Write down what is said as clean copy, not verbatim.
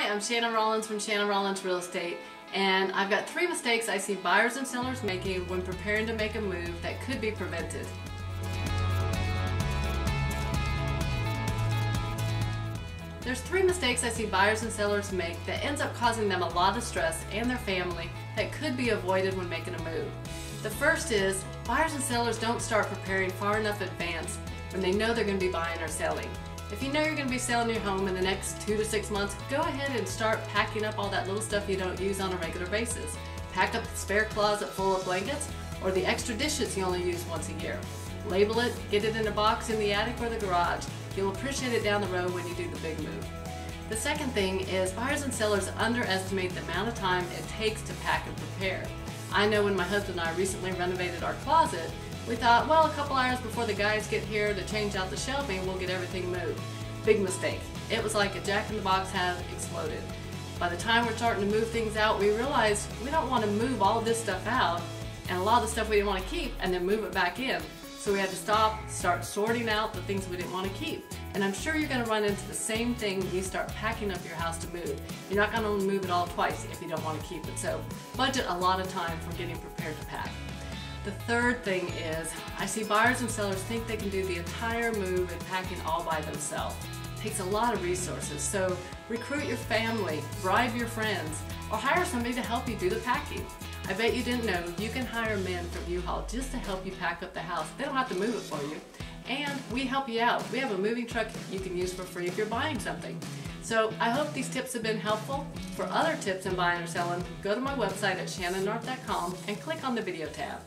Hi, I'm Shannon Rollins from Shannon Rollins Real Estate, and I've got 3 mistakes I see buyers and sellers making when preparing to make a move that could be prevented. There's 3 mistakes I see buyers and sellers make that ends up causing them a lot of stress and their family that could be avoided when making a move. The first is, buyers and sellers don't start preparing far enough in advance when they know they're going to be buying or selling. If you know you're going to be selling your home in the next 2 to 6 months, go ahead and start packing up all that little stuff you don't use on a regular basis. Pack up the spare closet full of blankets or the extra dishes you only use once a year. Label it, get it in a box in the attic or the garage. You'll appreciate it down the road when you do the big move. The second thing is buyers and sellers underestimate the amount of time it takes to pack and prepare. I know when my husband and I recently renovated our closet, we thought, well, a couple hours before the guys get here to change out the shelving, we'll get everything moved. Big mistake. It was like a jack-in-the-box had exploded. By the time we're starting to move things out, we realized we don't want to move all this stuff out and a lot of the stuff we didn't want to keep and then move it back in. So we had to start sorting out the things we didn't want to keep. And I'm sure you're going to run into the same thing when you start packing up your house to move. You're not going to move it all twice if you don't want to keep it. So budget a lot of time for getting prepared to pack. The third thing is, I see buyers and sellers think they can do the entire move and packing all by themselves. It takes a lot of resources, so recruit your family, bribe your friends, or hire somebody to help you do the packing. I bet you didn't know you can hire men from U-Haul just to help you pack up the house. They don't have to move it for you. And we help you out. We have a moving truck you can use for free if you're buying something. So I hope these tips have been helpful. For other tips in buying or selling, go to my website at shannonnorth.com and click on the video tab.